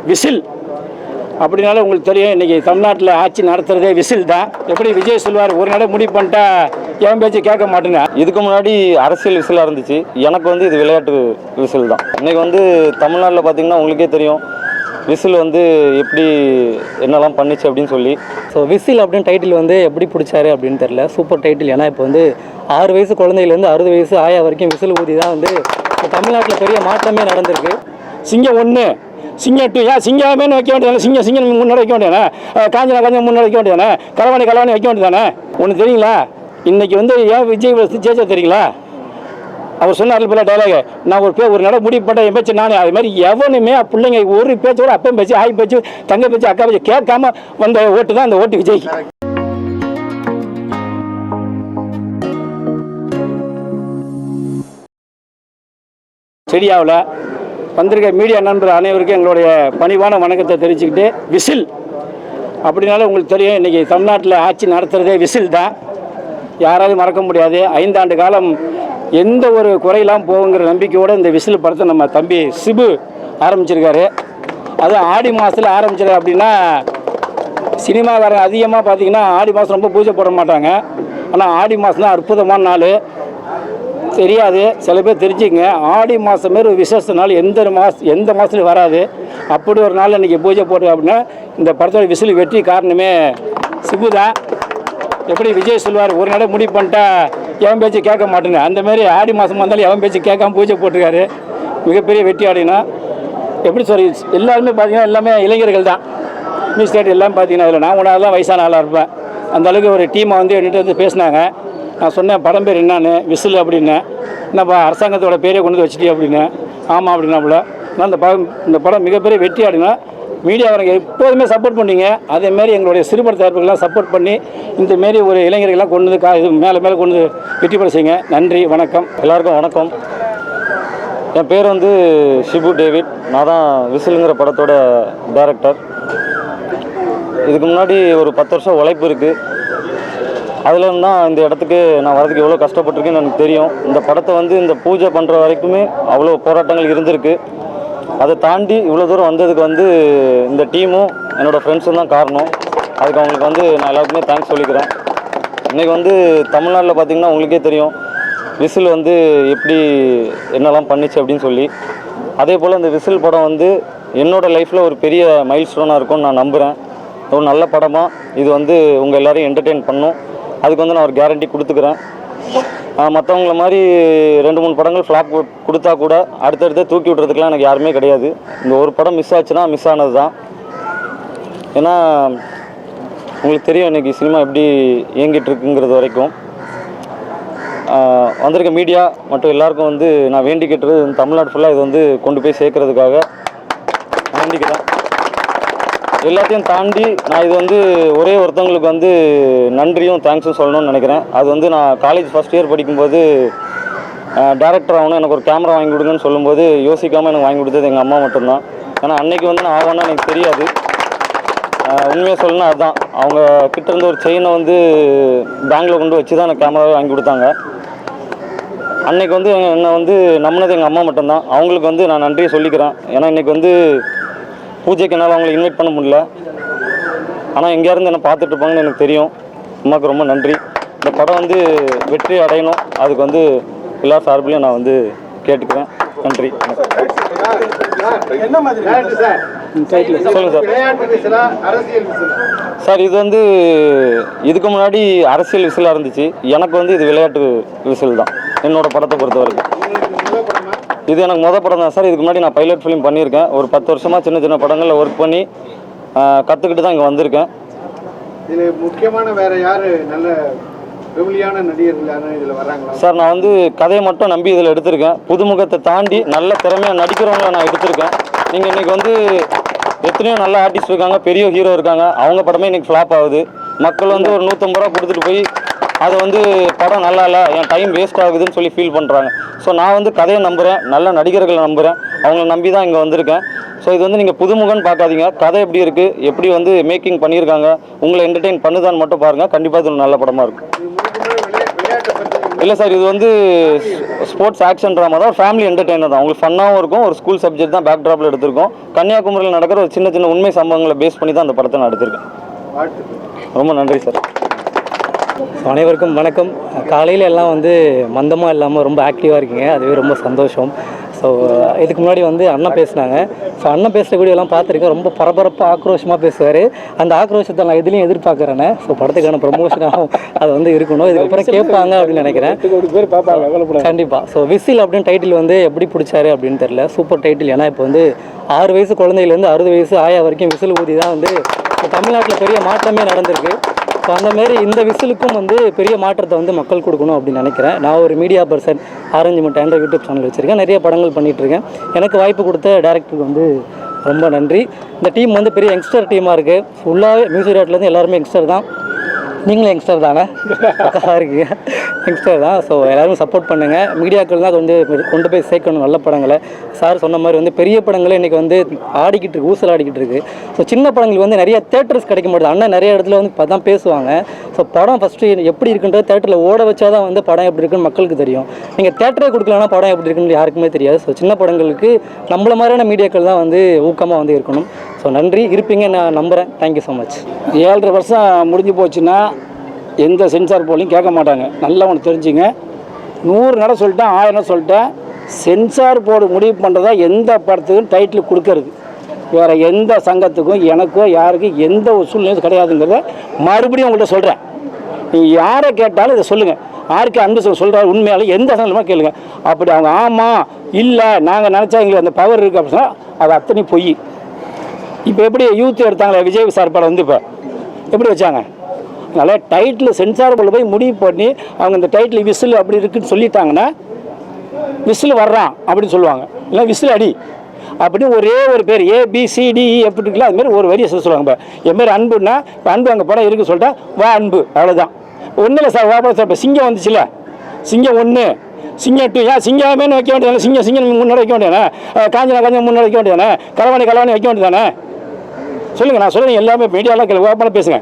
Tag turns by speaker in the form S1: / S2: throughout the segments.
S1: Whistle. அப்படினால உங்களுக்கு தெரியும், இன்றைக்கி தமிழ்நாட்டில் ஆட்சி நடத்துகிறதே விசில் தான். எப்படி விஜய் சொல்வார், ஒரு நட முடிவு பண்ணிட்டா என் பேச்சு கேட்க மாட்டேங்க.
S2: இதுக்கு முன்னாடி அரசியல் விசிலாக இருந்துச்சு, எனக்கு வந்து இது விளையாட்டு விசில் தான். இன்றைக்கி வந்து தமிழ்நாட்டில் பார்த்திங்கன்னா உங்களுக்கே தெரியும் விசில் வந்து எப்படி என்னெல்லாம் பண்ணிச்சு அப்படின்னு சொல்லி.
S3: ஸோ விசில் அப்படின்னு டைட்டில் வந்து எப்படி பிடிச்சாரு அப்படின்னு தெரில, சூப்பர் டைட்டில். ஏன்னா இப்போ வந்து 6 வயசு குழந்தையிலேருந்து 60 வயசு ஆயா வரைக்கும் விசில் ஊதி தான் வந்து தமிழ்நாட்டில் பெரிய மாற்றமே நடந்திருக்கு.
S1: சிங்கம் 1, சிங்கம் 2, ஏன் சிங்கமே வைக்க வேண்டியதானே? சிங்கம் முன்னாடி வைக்க வேண்டியதானே? காஞ்சனா முன்னாடி வைக்க வேண்டியதானே? கலவாணி வைக்க வேண்டியதானே? ஒன்று தெரியுங்களா, இன்றைக்கி வந்து ஏன் விஜய் ஜெயிச்சா தெரியுங்களா? அவர் சொன்னார் போல டைலாக், நான் ஒரு நட முடிவு பண்ண என் பேச்சு நானே. அது மாதிரி எவனுமே பிள்ளைங்க ஒரு பேச்சோட அப்பன் பேச்சு, ஆய் பேச்சு, தங்க பேச்சு, அக்கா பேச்சு கேட்காம வந்த ஓட்டு தான் அந்த ஓட்டு விஜய். செடியாவில் வந்திருக்க மீடியா நண்பர் அனைவருக்கும் எங்களுடைய பணிவான வணக்கத்தை தெரிவிச்சுக்கிட்டு, விசில் அப்படினால உங்களுக்கு தெரியும், இன்றைக்கி தமிழ்நாட்டில் ஆட்சி நடத்துகிறதே விசில் தான். யாராலும் மறக்க முடியாது. 5 ஆண்டு காலம் எந்த ஒரு குறையெல்லாம் போகுங்கிற நம்பிக்கையோடு இந்த விசில் படத்தை நம்ம தம்பி சிபு ஆரம்பிச்சிருக்காரு. அதுவும் ஆடி மாதத்தில் ஆரம்பிச்சிரு அப்படின்னா, சினிமாக்காரங்க அதிகமாக பார்த்திங்கன்னா ஆடி மாதம் ரொம்ப பூஜை போட மாட்டாங்க. ஆனால் ஆடி மாதம் தான் அற்புதமான நாள். தெரியாது, சில பேர் தெரிஞ்சுங்க, ஆடி மாதம் மாரி ஒரு விசேஷ நாள் எந்த மாதத்துலையும் வராது. அப்படி ஒரு நாள் இன்றைக்கி பூஜை போட்டு அப்படின்னா இந்த படத்தோட விசில் வெற்றி காரணமே சிபு தான். எப்படி விஜய் சொல்வார், ஒரு நட முடிவு பண்ணிட்டா எவன் பேச்சு கேட்க மாட்டேங்க. அந்தமாரி ஆடி மாதம் வந்தாலும் எவன் பேச்சு கேட்காம பூஜை போட்டிருக்காரு. மிகப்பெரிய வெற்றி ஆடினா எப்படி சொல்லி எல்லாருமே பார்த்தீங்கன்னா எல்லாமே இளைஞர்கள் தான். மிஸ் ஸ்டேட் எல்லாம் பார்த்தீங்கன்னா அதில் நான் ஒன்றாவது தான் வயசான ஆளாக இருப்பேன். அந்தளவுக்கு ஒரு டீமை வந்து என்கிட்ட வந்து பேசினாங்க. நான் சொன்னேன் படம் பேர் என்னான்னு, விசில் அப்படின்னேன். என்னப்பா அரசாங்கத்தோட பேரே கொண்டு வந்து வச்சுட்டே அப்படின்னேன். ஆமாம் அப்படின்னாப்புல. நான் இந்த படம் மிகப்பெரிய வெற்றி ஆடினா மீடியாக்காரங்க எப்போதுமே சப்போர்ட் பண்ணிங்க. அதேமாரி எங்களுடைய சிறுபட தயாரிப்புகள்லாம் சப்போர்ட் பண்ணி இந்தமாரி ஒரு இளைஞர்கள்லாம் கொண்டு வந்து இது மேலே கொண்டு வெற்றி பெற செய்யுங்க. நன்றி, வணக்கம்.
S2: எல்லாருக்கும் வணக்கம். என் பேர் வந்து ஷிபு டேவிட். நான் தான் விசிலுங்கிற படத்தோட டைரக்டர். இதுக்கு முன்னாடி ஒரு 10 வருஷம் உழைப்பு இருக்குது. அதில் தான் இந்த இடத்துக்கு நான் வரதுக்கு எவ்வளோ கஷ்டப்பட்டிருக்கேன்னு எனக்கு தெரியும். இந்த படத்தை வந்து இந்த பூஜை பண்ணுற வரைக்குமே அவ்வளோ போராட்டங்கள் இருந்திருக்கு. அதை தாண்டி இவ்வளோ தூரம் வந்ததுக்கு வந்து இந்த டீமும் என்னோடய ஃப்ரெண்ட்ஸும் தான் காரணம். அதுக்கு அவங்களுக்கு வந்து நான் எல்லாருக்குமே தேங்க்ஸ் சொல்லிக்கிறேன். இன்றைக்கி வந்து தமிழ்நாட்டில் பார்த்திங்கன்னா உங்களுக்கே தெரியும் விசில் வந்து எப்படி என்னெல்லாம் பண்ணிச்சு அப்படின்னு சொல்லி. அதே போல் இந்த விசில் படம் வந்து என்னோடய லைஃப்பில் ஒரு பெரிய மைல் ஸ்டோனாக இருக்கும்னு நான் நம்புகிறேன். ஒரு நல்ல படமாக இது வந்து உங்கள் எல்லோரையும் என்டர்டெயின் பண்ணும். அதுக்கு வந்து நான் ஒரு கேரண்டி கொடுத்துக்கிறேன். மற்றவங்கள மாதிரி 2-3 படங்கள் ஃப்ளாப் கொடுத்தா கூட அடுத்தடுத்து தூக்கி விட்றதுக்கெலாம் எனக்கு யாருமே கிடையாது. இந்த ஒரு படம் மிஸ் ஆச்சுன்னா மிஸ் ஆனது தான். ஏன்னா உங்களுக்கு தெரியும் இன்றைக்கி சினிமா எப்படி இயங்கிட்டுருக்குங்கிறது வரைக்கும். வந்திருக்க மீடியா மற்றும் எல்லாருக்கும் வந்து நான் வேண்டிக்கிட்டு தமிழ்நாடு ஃபுல்லாக இது வந்து கொண்டு போய் சேர்க்கறதுக்காக வேண்டிக்கிறேன். எல்லாத்தையும் தாண்டி நான் இது வந்து ஒரே ஒருத்தவங்களுக்கு வந்து நன்றியும் தேங்க்ஸும் சொல்லணும்னு நினைக்கிறேன். அது வந்து நான் காலேஜ் ஃபஸ்ட் இயர் படிக்கும்போது டேரக்டர் ஆகணும், எனக்கு ஒரு கேமரா வாங்கி கொடுங்கன்னு சொல்லும்போது யோசிக்காமல் எனக்கு வாங்கி கொடுத்தது எங்கள் அம்மா மட்டும்தான். ஏன்னா அன்றைக்கி வந்து நான் ஆவேன்னா எனக்கு தெரியாது. உண்மையாக சொல்லணும்னா அதுதான், அவங்க கிட்டேருந்து ஒரு செயினை வந்து பேங்கில் கொண்டு வச்சு தான் எனக்கு கேமராவை வாங்கி கொடுத்தாங்க. அன்றைக்கி வந்து என்னை வந்து நம்பினது எங்கள் அம்மா மட்டும்தான். அவங்களுக்கு வந்து நான் நன்றியை சொல்லிக்கிறேன். ஏன்னா இன்றைக்கி வந்து பூஜைக்கு என்னால் அவங்களை இன்வைட் பண்ண முடியல. ஆனால் எங்கேயாருந்து என்னை பார்த்துட்டு இருப்பாங்கன்னு எனக்கு தெரியும். அம்மாவுக்கு ரொம்ப நன்றி. இந்த படம் வந்து வெற்றி அடையணும், அதுக்கு வந்து எல்லா சார்பிலையும் நான் வந்து கேட்டுக்கிறேன். நன்றி. சொல்லுங்கள் சார். இது வந்து இதுக்கு முன்னாடி அரசியல் விசிலாக இருந்துச்சு, எனக்கு வந்து இது விளையாட்டு விசில் தான் என்னோடய படத்தை பொறுத்த வரைக்கும். இது எனக்கு மொதல் படம் தான் சார். இதுக்கு முன்னாடி நான் பைலட் ஃபிலிம் பண்ணியிருக்கேன். ஒரு 10 வருஷமாக சின்ன சின்ன படங்களில் ஒர்க் பண்ணி கற்றுக்கிட்டு தான் இங்கே வந்திருக்கேன்.
S4: இதில் முக்கியமான வேறு யார் நல்ல பிரபலியான நடிகர்கள் இதில் வராங்களா
S2: சார்? நான் வந்து கதையை மட்டும் நம்பி இதில் எடுத்திருக்கேன். புதுமுகத்தை தாண்டி நல்ல திறமையாக நடிக்கிறவங்கள நான் எடுத்திருக்கேன். நீங்கள் இன்றைக்கி வந்து எத்தனையோ நல்ல ஆர்டிஸ்ட் இருக்காங்க, பெரிய ஹீரோ இருக்காங்க, அவங்க படமே இன்றைக்கி ஃப்ளாப் ஆகுது. மக்கள் வந்து ஒரு 150 ரூபா கொடுத்துட்டு போய் அதை வந்து படம் நல்லா இல்லை, என் டைம் வேஸ்ட் ஆகுதுன்னு சொல்லி ஃபீல் பண்ணுறாங்க. ஸோ நான் வந்து கதையை நம்புகிறேன், நல்ல நடிகர்களை நம்புகிறேன், அவங்கள நம்பி தான் இங்கே வந்திருக்கேன். ஸோ இது வந்து நீங்கள் புதுமுகன்னு பார்க்காதீங்க, கதை எப்படி இருக்குது, எப்படி வந்து மேக்கிங் பண்ணியிருக்காங்க, உங்களை என்டர்டெயின் பண்ணுதான்னு மட்டும் பாருங்கள். கண்டிப்பாக இது நல்ல படமாக இருக்கும். இல்லை சார், இது வந்து ஸ்போர்ட்ஸ் ஆக்ஷன் ட்ராமா தான், ஒரு ஃபேமிலி என்டர்டெய்னர் தான். உங்களுக்கு ஃபன்னாகவும் இருக்கும். ஒரு ஸ்கூல் சப்ஜெக்ட் தான் பேக் ட்ராப்பில் எடுத்திருக்கோம். கன்னியாகுமரியில் நடக்கிற ஒரு சின்ன சின்ன உண்மை சம்பவங்களை பேஸ் பண்ணி தான் அந்த படத்தை நான் எடுத்திருக்கேன். ரொம்ப நன்றி சார்.
S3: அனைவருக்கும் வணக்கம். காலையில் எல்லாம் வந்து மந்தமாக இல்லாமல் ரொம்ப ஆக்டிவாக இருக்கீங்க, அதுவே ரொம்ப சந்தோஷம். ஸோ இதுக்கு முன்னாடி வந்து அண்ணன் பேசினாங்க. ஸோ அண்ணன் பேசுகிற வீடியோலாம் பார்த்துருக்கேன். ரொம்ப பரபரப்பாக ஆக்ரோஷமாக பேசுவார். அந்த ஆக்ரோஷத்தை நான் எதுலேயும் எதிர்பார்க்குறேனே. ஸோ படத்துக்கான ப்ரமோஷனாகவும் அது வந்து இருக்கணும். இதுக்கப்புறம் கேட்பாங்க அப்படின்னு நினைக்கிறேன். கண்டிப்பாக. ஸோ விசில் அப்படின்னு டைட்டில் வந்து எப்படி பிடிச்சாரு அப்படின்னு தெரியல. Super title. ஏன்னா இப்போ வந்து 6 வயசு குழந்தையிலேருந்து 60 வயசு ஆயா வரைக்கும் விசில் ஊதி தான் வந்து தமிழ்நாட்டில் பெரிய மாற்றமே நடந்திருக்கு. ஸோ அந்தமாரி இந்த விசிலுக்கும் வந்து பெரிய மாற்றத்தை வந்து மக்கள் கொடுக்கணும் அப்படின்னு நினைக்கிறேன். நான் ஒரு மீடியா பர்சன், ஆரஞ்சு என்ற யூடியூப் சேனல் வச்சுருக்கேன். நிறைய படங்கள் பண்ணிகிட்ருக்கேன். எனக்கு வாய்ப்பு கொடுத்த டேரக்டருக்கு வந்து ரொம்ப நன்றி. இந்த டீம் வந்து பெரிய யங்ஸ்டர் டீமாக இருக்குது. ஃபுல்லாகவே மியூசிக் டேரக்டர்லேருந்து எல்லாருமே யங்ஸ்டர் தான். நீங்களும் யங்ஸ்டர் தானே? பக்கமாக இருக்கீங்க, யங்ஸ்டர் தான். ஸோ எல்லோரும் சப்போர்ட் பண்ணுங்கள். மீடியாக்கள் தான் கொண்டு போய் சேர்க்கணும் நல்ல படங்களை. சார் சொன்ன மாதிரி வந்து பெரிய படங்களே இன்றைக்கி வந்து ஆடிக்கிட்டு இருக்கு, ஊசல் ஆடிக்கிட்டு இருக்குது. ஸோ சின்ன படங்கள் வந்து நிறைய தேட்டர்ஸ் கிடைக்க மாட்டேது. அண்ணன் நிறைய இடத்துல வந்து தான் பேசுவாங்க. ஸோ படம் ஃபஸ்ட்டு எப்படி இருக்குன்றது தேட்டரில் ஓட வச்சா தான் வந்து படம் எப்படி இருக்குன்னு மக்களுக்கு தெரியும். நீங்கள் தேட்டரே கொடுக்கலன்னா படம் எப்படி இருக்குன்னு யாருக்குமே தெரியாது. ஸோ சின்ன படங்களுக்கு நம்மள மாதிரியான மீடியாக்கள் தான் வந்து ஊக்கமாக வந்து இருக்கணும். ஸோ நன்றி, இருப்பீங்க நான் நம்புகிறேன். Thank you so much.
S1: 7.5 வருஷம் முடிஞ்சு போச்சுன்னா எந்த சென்சார் போலையும் கேட்க மாட்டாங்க. நல்லா ஒன்று தெரிஞ்சுங்க. 100 நட சொல்லிட்டேன், 1000 நட சொல்லிட்டேன். சென்சார் போர்டு முடிவு பண்ணுறதா எந்த படத்துக்கும் டைட்டில் கொடுக்கறது. வேறு எந்த சங்கத்துக்கும் எனக்கோ யாருக்கும் எந்த ஒரு சூழ்நிலையும் கிடையாதுங்கிறத மறுபடியும் உங்கள்கிட்ட சொல்கிறேன். நீங்கள் யாரை கேட்டாலும் இதை சொல்லுங்கள். யாருக்கு அன்பு சொல்கிறாரு உண்மையாலும் எந்த சங்கமாக கேளுங்க. அப்படி அவங்க ஆமாம் இல்லை நாங்கள் நினச்சா எங்களுக்கு அந்த பவர் இருக்குது அப்படின்னு சொன்னால் அது அத்தனை பொய். இப்போ எப்படி யூத் எடுத்தாங்களே விஜய் சார் படம் வந்து இப்போ எப்படி வச்சாங்க? அதனால் டைட்டில் சென்சார் போர்டில் போய் முடிவு பண்ணி அவங்க இந்த டைட்டில் விசில் அப்படி இருக்குன்னு சொல்லிட்டாங்கன்னா விசில் வர்றான் அப்படின்னு சொல்லுவாங்க. இல்லை விசில் அடி அப்படின்னு ஒரே ஒரு பேர் ABCDE எப்படி இருக்குல்ல அதுமாரி ஒரு வரியை சொல்லுவாங்க. இப்போ என் பேர் அன்புன்னா இப்போ அன்பு அங்கே படம் இருக்குன்னு சொல்லிட்டா வா அன்பு, அவ்வளோதான். ஒன்றும் இல்லை சார், வா சார். இப்போ சிங்கம் வந்துச்சுல, சிங்கம் 1, சிங்கம் 2. ஏன் சிங்கமேனு வைக்க வேண்டியதானே? சிங்கம் முன்னாடி வைக்க வேண்டியதானே? காஞ்சனா முன்னாடி வைக்க வேண்டியதானே? கலவாணி வைக்க வேண்டியதானே? சொல்லுங்கள். நான் சொல்லுங்கள், எல்லாமே மீடியாலாம் ஓப்பனாக பேசுங்க.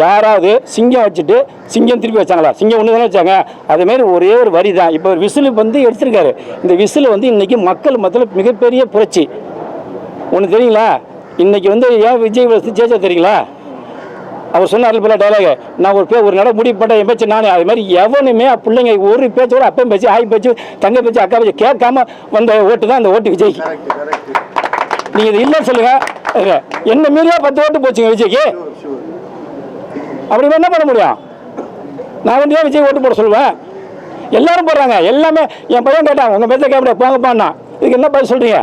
S1: யாராவது சிங்கம் வச்சுட்டு சிங்கம் திருப்பி வச்சாங்களா? சிங்கம் 1 தானே வச்சாங்க. அதுமாரி ஒரே ஒரு வரி தான். இப்போ ஒரு விசில் வந்து எடுத்திருக்காரு. இந்த விசில் வந்து இன்றைக்கி மக்கள் மத்தியில் மிகப்பெரிய புரட்சி. ஒன்று தெரியுங்களா? இன்றைக்கி வந்து ஏன் விஜய் ஜெயிச்சா தெரியுங்களா? அவர் சொன்னார் போல டைலாக், நான் ஒரு நட முடிவு பண்ண என் பேச்சு நானே. அது மாதிரி எவனுமே பிள்ளைங்க ஒரு பேச்சோட அப்பன் பேச்சு, ஆய் பேச்சு, தங்க பேச்சு, அக்கா பேச்சு கேட்காம வந்த ஓட்டு தான் அந்த ஓட்டு விஜய்க்கு. நீங்கள் இது இல்லைன்னு சொல்லுங்கள். என்ன மீறியா 10 ஓட்டு போச்சுங்க விஜய்க்கு. அப்படி என்ன பண்ண முடியும்? நான் வந்து விஜய் ஓட்டு போட சொல்லுவேன். எல்லாரும் போடுறாங்க. எல்லாமே என் பையன் கேட்டாங்க, உங்கள் பேச்சை கேட்க போங்கப்பான்னா. இதுக்கு என்ன பதில் சொல்கிறீங்க?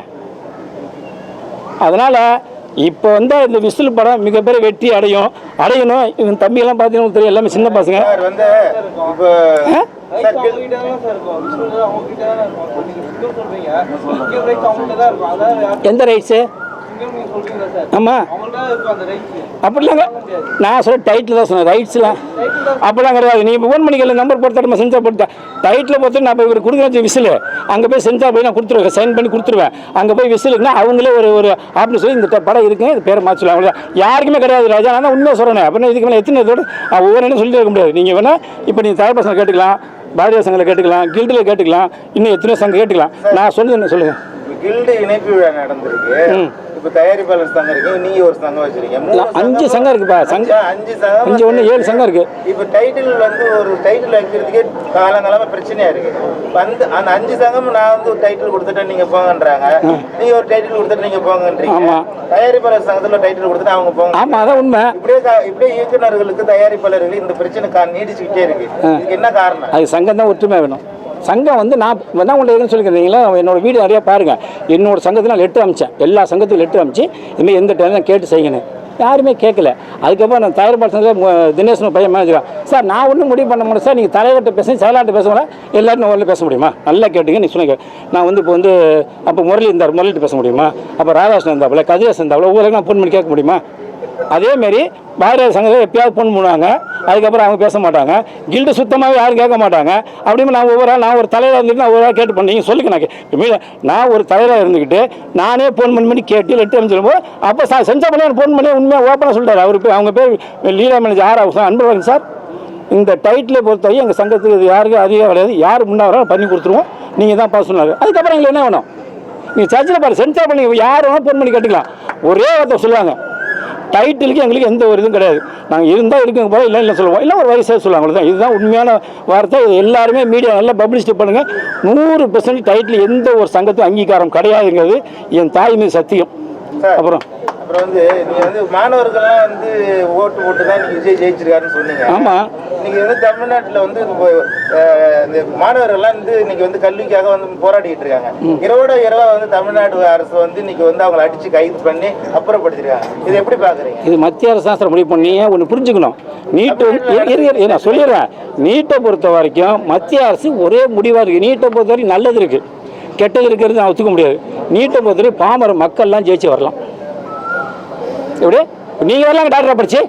S1: அதனால் இப்போ வந்து இந்த விசில் படம் மிகப்பெரிய வெற்றி அடையணும். இவன் தம்பியெல்லாம் பார்த்தீங்கன்னா தெரியும், எல்லாமே சின்ன பசங்க. எந்த ரைட்ஸு? ஆமாம், அப்படிலாங்க நான் சொல்ல டைட்டில் தான் சொன்னேன். ரைட்ஸ்லாம் அப்படிலாம் கிடையாது. நீங்கள் ஃபோன் பண்ணிக்கல, நம்பர் போட்டு சென்சார் போட்டு டைட்டில் போட்டு நான் போய் இவர் கொடுக்குறேன் விசில். அங்கே போய் சென்சார் போய் நான் கொடுத்துருவேன், சைன் பண்ணி கொடுத்துருவேன். அங்கே போய் விசிலுக்குன்னா அவங்களே ஒரு ஆப்னு சொல்லி இந்த படம் இருக்குங்க, இது பேரை மாற்றி சொல்லுவாங்க. யாருக்குமே கிடையாது ராஜா. நான் உண்மையாக சொல்கிறேன். அப்படின்னா இதுக்கு மேலே எத்தனை இதோட ஒவ்வொரு என்ன சொல்லிட்டு இருக்க முடியாது. நீங்கள் வேணால் இப்போ நீங்கள் தயார்பசங்களை கேட்டுக்கலாம், பாரதிய சங்கத்தில் கேட்டுக்கலாம், கில்டில் கேட்டுக்கலாம், இன்னும் எத்தனையோ சங்கம் கேட்டுக்கலாம். நான் சொன்னது என்ன சொல்லுங்கள்.
S5: கில்டு இணைப்பு விழா நடந்திருக்கு. இப்போ தயாரிப்பாளர் சங்கம் இருக்கு, நீங்க ஒரு சங்கம் வச்சிருக்கீங்க.
S1: 5 சங்கம் இருக்குப்பா. 5 சங்கம் 5 1 7 சங்கம் இருக்கு.
S5: இப்போ டைட்டில் வந்து ஒரு டைட்டில் வைக்கிறதுக்கே காலங்காலமா பிரச்சனையா இருக்கு. அந்த 5 சங்கம் நான் வந்து ஒரு டைட்டில் கொடுத்துட்டேன் நீங்க போங்கன்றாங்க, நீங்க ஒரு டைட்டில் கொடுத்துட்டு நீங்க போங்கன்றீங்க. தயாரிப்பாளர் சங்கத்துல டைட்டில் கொடுத்துட்டு அவங்க போங்க.
S1: ஆமா, அதான் உண்மை.
S5: இப்படியே இயக்குநர்களுக்கு தயாரிப்பாளர்களுக்கு இந்த பிரச்சனை நீடிச்சுக்கிட்டே இருக்கு. இதுக்கு என்ன காரணம்?
S1: அது சங்கம் தான் ஒற்றுமை வேணும். சங்கம் வந்து நான் உங்களை எதுன்னு சொல்லிக்கிறீங்களா? என்னோட வீடு நிறையா பாருங்கள். என்னோட சங்கத்தில் நான் லெட்டர் அமிச்சேன், எல்லா சங்கத்துக்கும் லெட்டர் அமிச்சு இதுமாதிரி எந்த டைம் தான் கேட்டு செய்யணும். யாருமே கேட்கல. அதுக்கப்புறம் நான் தயாரிப்பாளர் சங்கத்தில் தினேஷ்னு பையன் மேனேஜர் சார், நான் ஒன்றும் முடிவு பண்ண முடியும் சார், நீங்கள் தலைவர்கிட்ட பேசுங்க, செயலாட்ட பேசுவோம், எல்லாரும் ஒன்றும் பேச முடியுமா? நல்லா கேட்டுங்க. நீ சொன்னீங்க. நான் வந்து இப்போ வந்து அப்போ முரளி இருந்தார், முரளிட்டு பேச முடியுமா? அப்போ ராதாகிருஷ்ணன் இருந்தாப்புல, கதிரேசன் இருந்தாப்புல, ஒவ்வொரு நான் ஃபோன் பண்ணி கேட்க முடியுமா? அதேமாரி பாரதிய சங்கத்தில் எப்பயாவது ஃபோன் பண்ணுவாங்க, அதுக்கப்புறம் அவங்க பேச மாட்டாங்க. கில்டு சுத்தமாகவே யாரும் கேட்க மாட்டாங்க. அப்படியுமே நான் ஒரு தலைவராக இருந்துட்டு நான் ஒவ்வொரு கேட்டு பண்ணீங்க சொல்லுங்க. நான் ஒரு தலைவராக இருந்துக்கிட்டு நானே ஃபோன் பண்ணி கேட்டு லெட்டர் அமைச்சிருப்போம். அப்போ செஞ்ச பண்ணி ஃபோன் பண்ணி உண்மையாக ஓப்பனாக சொல்லிட்டாரு. அவர் அவங்க பேர் leader manager R. Anbazhagan sir. இந்த டைட்டிலை பொறுத்தவரை எங்கள் சங்கத்துக்கு இது யாருக்கும் அதிகம் கிடையாது. யார் முன்னாடி பண்ணி கொடுத்துருவோம், நீங்கள் தான் பாஸ் சொன்னார். அதுக்கப்புறம் எங்களுக்கு என்ன வேணும்? நீங்கள் சர்ச்சில் பாரு, சென்சார் பண்ணி யார் வேணால் ஃபோன் பண்ணி கேட்டுக்கலாம். ஒரே வார்த்தை சொல்லுவாங்க, டைட்டிலுக்கு எங்களுக்கு எந்த ஒரு இதுவும் கிடையாது. நாங்கள் இருந்தால் இருக்குங்க போல, இல்லை சொல்லுவோம், இல்லை ஒரு வயசாக சொல்லுவாங்க. அவ்வளோதான். இதுதான் உண்மையான வார்த்தை. இது எல்லாருமே மீடியா நல்லா பப்ளிசிட்டி பண்ணுங்கள். 100% டைட்டில் எந்த ஒரு சங்கத்தும் அங்கீகாரம் கிடையாதுங்கிறது என் தாய் மீது சத்தியம். அப்புறம்
S5: வந்து நீங்கள் வந்து மாணவர்கள்லாம் வந்து ஓட்டு போட்டு தான் நீங்கள் விஜய் ஜெயிச்சிருக்காருன்னு சொன்னீங்க.
S1: ஆமாம்.
S5: நீங்கள் வந்து தமிழ்நாட்டில் வந்து இந்த மாணவர்கள்லாம் வந்து இன்னைக்கு வந்து கல்விக்காக வந்து போராடிட்டு இருக்காங்க. இரவோட இரவா வந்து தமிழ்நாடு அரசு வந்து இன்னைக்கு வந்து அவங்களை அடிச்சு கைது பண்ணி அப்புறப்படுத்திருக்காங்க. இது எப்படி பார்க்குறீங்க?
S1: இது மத்திய அரசு முடிவு பண்ணி ஒன்று புரிஞ்சுக்கணும். நீட்டு நான் சொல்லிடுறேன், நீட்டை பொறுத்த வரைக்கும் மத்திய அரசு ஒரே முடிவாக இருக்குது. நீட்டை பொறுத்த வரைக்கும் நல்லது இருக்குது, கெட்டது இருக்கிறது நான் ஒத்துக்க முடியாது. நீட்டை பொறுத்த வரைக்கும் பாமர மக்கள்லாம் ஜெயிச்சு வரலாம். எப்படி நீங்கள் வரலாங்க, டாக்டரை படிச்சு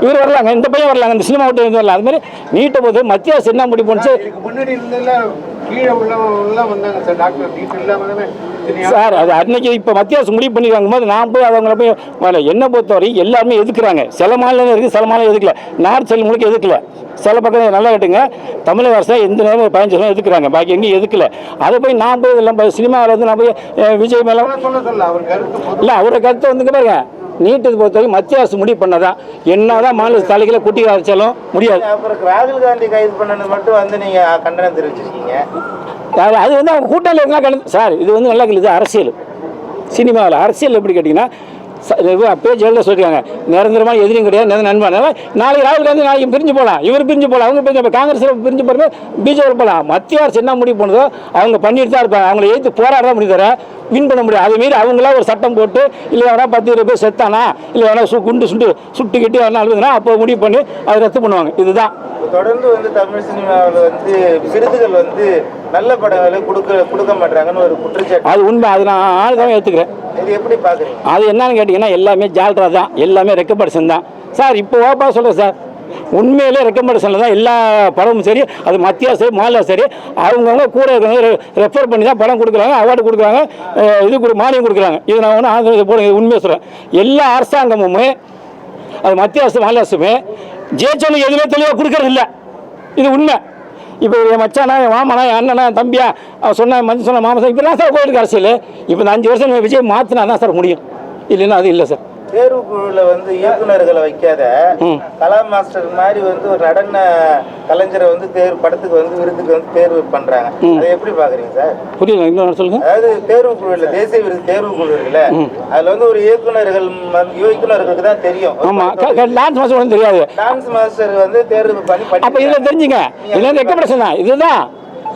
S1: இவர் வரலாங்க, இந்த பையன் வரலாங்க, இந்த சினிமா விட்டு வரலாம். அதுமாதிரி நீட்டை போது மத்திய அரசு என்ன முடிவு பண்ணுச்சு?
S4: முன்னாடி இருந்தெல்லாம் கீழே உள்ளவங்களாம் வந்தாங்க சார், டாக்டர் நீட் இல்லாமல்
S1: சார். அது அன்னைக்கு இப்போ மத்திய அரசு முடிவு பண்ணிருக்காங்க போது நான் போய் அவங்கள போய் வரல. என்னை பொறுத்தவரை எல்லாருமே எதுக்குறாங்க. சில மாநிலம் இருக்குது, சில மாநிலம் எதுக்கல. நார்த் சைடு முழுக்க எதுக்கல. சில பக்கம் நல்லா கேட்டுங்க, தமிழக அரசு எந்த நேரம் 15 வருஷம் எதுக்குறாங்க, பாக்கி எங்கேயும் எதுக்கல. அதை போய் நான் போய் இதெல்லாம் சினிமாவில் வந்து நான் போய் விஜய் மேலே இல்லை, அவரோட கருத்தை வந்துங்க பாருங்க. நீட்டை பொறுத்தவரைக்கும் மத்திய அரசு முடிவு பண்ணதான். என்னதான் மாநில தலைகளை குட்டி அரைச்சாலும் முடியாது.
S5: அப்புறம் ராகுல் காந்தி கைது பண்ணது மட்டும் வந்து நீங்க கண்டனம் தெரிவிச்சிருக்கீங்க.
S1: அது வந்து அவங்க கூட்டாளி இருந்தால் சார், இது வந்து நல்லா இது அரசியல். சினிமாவில் அரசியல் எப்படி கேட்டிங்கன்னா, அப்பயே ஜெயலலிதா சொல்லியிருக்காங்க, நிரந்தரமான எதிரியும் கிடையாது, நண்பன். நாளைக்கு ராகுல் காந்தி நாளைக்கு பிரிஞ்சு போகலாம், இவர் பிரிஞ்சு போகலாம், அவங்க பிரிஞ்சு காங்கிரஸில் பிரிஞ்சு போகிறது, பிஜேபி போகலாம். மத்திய அரசு என்ன முடிவு பண்ணுதோ அவங்க பண்ணிட்டு தான் இருப்பாங்க. அவங்களை எதிர்த்து போராட தான் முடிவு தர வின் பண்ண முடியாது. அதுமாரி அவங்களா ஒரு சட்டம் போட்டு இல்லை வேணா 10-20 பேர் செத்தானா, இல்லை வேணா குண்டு சுட்டுக்கிட்டு வேணா அழுதுனா அப்போ முடிவு பண்ணி அதை ரத்து பண்ணுவாங்க. இதுதான்
S5: தொடர்ந்து வந்து தமிழ் சினிமாவில் வந்து விருதுகள் வந்து நல்ல படங்களை கொடுக்க மாட்டாங்கன்னு ஒரு குற்றச்சாட்டு.
S1: அது உண்மை, அது நான் ஆளுதான் ஏற்றுக்கிறேன்.
S5: இது எப்படி பார்க்குறீங்க?
S1: அது என்னன்னு கேட்டிங்கன்னா, எல்லாமே ஜால்ரா தான், எல்லாமே ரெக்கமெண்டேஷன் தான் சார். இப்போ ஓப்பா சொல்கிறேன் சார், உண்மையிலே ரெக்கமெண்டேஷனில் தான் எல்லா படமும் சரி, அது மத்திய சரி மாநில சரி, அவங்கவுங்க கூட இருக்கிறவங்க ரெஃபர் பண்ணி தான் படம் கொடுக்குறாங்க, அவார்டு கொடுக்குறாங்க, இது மானியம் கொடுக்குறாங்க. இது நான் ஒன்று ஆந்திர போடுங்க, உண்மையை சொல்கிறேன். எல்லா அரசாங்கமுமே அது மத்திய அரசு மாநில அரசுமே ஜெயிச்சவனுக்கு எதுவுமே தெளிவாக கொடுக்கறது இல்லை. இது உண்மை. இப்போ என் மச்சானா, என் மாமனா, என் அண்ணனா, என் தம்பியா, சொன்ன மஞ்சள் சொன்ன மாமன், இப்போ தான் சார் கோயிலுக்கு அரசியல். இப்போ இந்த 5 வருஷம் விஜய் மாற்றினா தான் சார் முடியும், இல்லைன்னா அது இல்லை சார்.
S5: தேர்வு குழுல வந்து இயக்குநர்களை வைக்காத கலா மாஸ்டர் மாதிரி வந்து ஒரு நடன கலைஞரை வந்து படத்துக்கு வந்து விருதுக்கு வந்து தேர்வு பண்றாங்க. அதை எப்படி பாக்குறீங்க சார்?
S1: புரியல, இன்னொரு சொல்லுங்க.
S5: அதாவது தேர்வு குழுல தேசிய விருது தேர்வு குழு இருக்குல்ல, அதுல வந்து ஒரு இயக்குநர்களுக்கு தான் தெரியும்.
S1: ஆமா, டான்ஸ் மாஸ்டர் தெரியாது.
S5: டான்ஸ் மாஸ்டர் வந்து தேர்வு பண்ணி
S1: அப்ப இதுல தெரிஞ்சுங்க, இதெல்லாம் ரெக்கமெண்டேஷன் தான். இதுதான்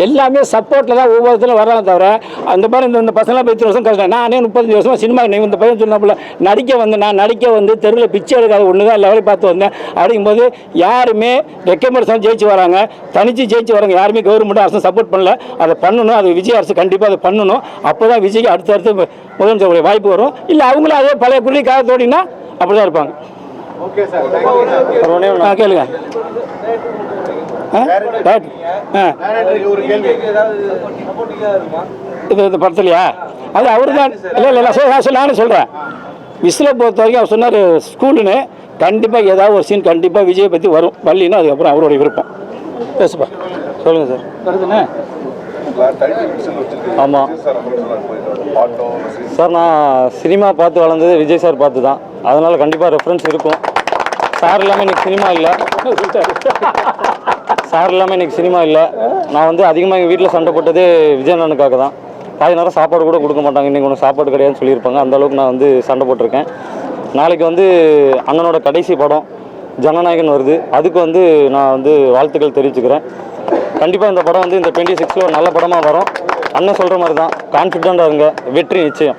S1: எல்லாமே சப்போர்ட்டில் தான் ஒவ்வொருத்தரும் வர்றாங்க தவிர, அந்த மாதிரி இந்த பசங்களாம் 10 வருஷம் கஷ்டம். நானே 35 வருஷமாக சினிமா இந்த பையன் சொன்னாப்புல நடிக்க வந்து தெருவில் பிச்சை எடுக்காத ஒன்று தான் லெவலில் பார்த்து வந்தேன். அப்படிங்கும்போது யாருமே ரெக்கமெண்டேஷன் ஜெயிச்சு வராங்க, தனிச்சு ஜெயிச்சு வராங்க. யாருமே கவர்மெண்ட் அரசு சப்போர்ட் பண்ணல. அதை பண்ணணும், அது விஜய் அரசு கண்டிப்பாக அதை பண்ணணும். அப்போ தான் விஜய்க்கு அடுத்தடுத்து முதலமைச்சர் வாய்ப்பு வரும். இல்லை அவங்களும் அதே பழைய குழி காலத்தோடினா அப்படி தான் இருப்பாங்க.
S4: ஓகே சார்,
S1: கேளுங்க. இது இந்த படத்துலையா? அது அவரு தான். இல்லை நானும் சொல்கிறேன். விசிலை பொறுத்த வரைக்கும் அவர் சொன்னார் ஸ்கூலுன்னு, கண்டிப்பாக ஏதாவது ஒரு சீன் கண்டிப்பாக விஜயை பற்றி வரும். வரலின்னா அதுக்கப்புறம் அவருடைய விருப்பம். பேசுப்பா, சொல்லுங்கள் சார். வருதுண்ணே.
S2: ஆமாம் சார், நான் சினிமா பார்த்து வளர்ந்தது விஜய் சார் பார்த்து தான். அதனால் கண்டிப்பாக ரெஃபரன்ஸ் இருக்கும். சார் இல்லாமல் இன்றைக்கி சினிமா இல்லை. நான் வந்து அதிகமாக எங்கள் வீட்டில் சண்டை போட்டதே விஜய் அண்ணனுக்காக தான். பாதி நேரம் சாப்பாடு கூட கொடுக்க மாட்டாங்க. இன்றைக்கி ஒன்று சாப்பாடு கிடையாதுன்னு சொல்லியிருப்பாங்க. அந்தளவுக்கு நான் வந்து சண்டை போட்டிருக்கேன். நாளைக்கு வந்து அண்ணனோட கடைசி படம் ஜனநாயகன் வருது. அதுக்கு வந்து நான் வந்து வாழ்த்துக்கள் தெரிவிச்சுக்கிறேன். கண்டிப்பாக இந்த படம் வந்து இந்த 26ல் ஒரு நல்ல படமாக வரும். அண்ணன் சொல்கிற மாதிரி தான், கான்ஃபிடென்ட்டாக இருங்க, வெற்றி நிச்சயம்.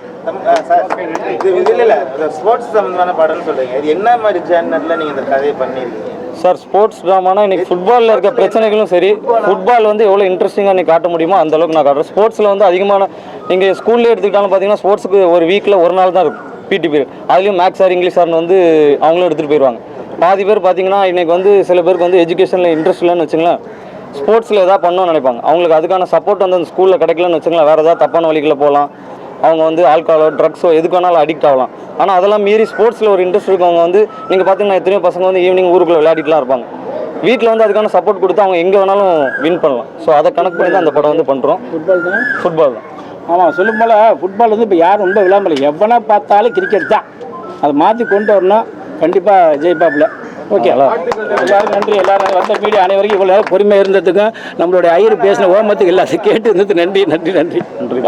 S5: ஸ்போர்ட்ஸ் சம்பந்தமான படம்னு சொல்றீங்க, இது என்ன மாதிரி ஜேர்னல்ல நீங்க இந்த கதையை பண்ணிருக்கீங்க
S2: சார்? ஸ்போர்ட்ஸ் ட்ராமானா இன்னைக்கு ஃபுட்பாலில் இருக்க பிரச்சனைகளும் சரி, ஃபுட்பால் வந்து எவ்வளோ இன்ட்ரெஸ்டிங்காக நீ காட்ட முடியுமோ அந்த அளவுக்கு நான் காட்டுறேன். ஸ்போர்ட்ஸில் வந்து அதிகமான நீங்கள் ஸ்கூல்லே எடுத்துக்கிட்டாலும் பார்த்தீங்கன்னா ஸ்போர்ட்ஸுக்கு ஒரு வீக்கில் ஒரு நாள் தான் இருக்கும் பிடி பீரியட். அதுலேயும் மேக்ஸ் சார் இங்கிலீஷ் சார்னு வந்து அவங்களும் எடுத்துகிட்டு போயிடுவாங்க. பாதி பேர் பார்த்தீங்கன்னா இன்றைக்கி வந்து சில பேருக்கு வந்து எஜுகேஷனில் இன்ட்ரெஸ்ட் இல்லைன்னு வச்சுங்களேன், ஸ்போர்ட்ஸில் எதாவது பண்ணணும்னு நினைப்பாங்க. அவங்களுக்கு அதுக்கான சப்போர்ட் வந்து அந்த ஸ்கூலில் கிடைக்கலன்னு வச்சுங்களேன், வேறு ஏதாவது தப்பான வழிகளில் போகலாம். அவங்க வந்து ஆல்கஹாலோ ட்ரக்ஸோ எதுக்கு வேணாலும் அடிக்ட் ஆகலாம். ஆனால் அதெல்லாம் மீறி ஸ்போர்ட்ஸில் ஒரு இன்ட்ரெஸ்ட் இருக்கவங்க வந்து நீங்கள் பார்த்தீங்கன்னா எத்தனையோ பசங்க வந்து ஈவினிங் ஊருக்குள்ளே விளையாடிட்டுலாம் இருப்பாங்க. வீட்டில் வந்து அதுக்கான சப்போர்ட் கொடுத்து அவங்க எங்கே வேணாலும் வின் பண்ணலாம். ஸோ அதை கணக்கு பண்ணி தான் அந்த படம் வந்து பண்ணுறோம்.
S1: ஃபுட்பால் தான்.
S2: ஃபுட்பால் தான்.
S1: ஆமாம், சொல்லும் போல் ஃபுட்பால் வந்து இப்போ யாரும் ரொம்ப விளாம்பல, எவனா பார்த்தாலும் கிரிக்கெட் தான். அதை மாற்றி கொண்டு வரணும், கண்டிப்பாக ஜெயிப்பாப்புல. ஓகே, எல்லாரும் நன்றி. எல்லாரும் வந்த மீடியா அனைவருக்கும் இவ்வளோ நேரம் பொறுமையாக இருந்ததுக்கும் நம்மளுடைய ஐயர் பேசின ஓமத்துக்கு எல்லாத்தையும் கேட்டு இருந்தது நன்றி நன்றி நன்றி நன்றி.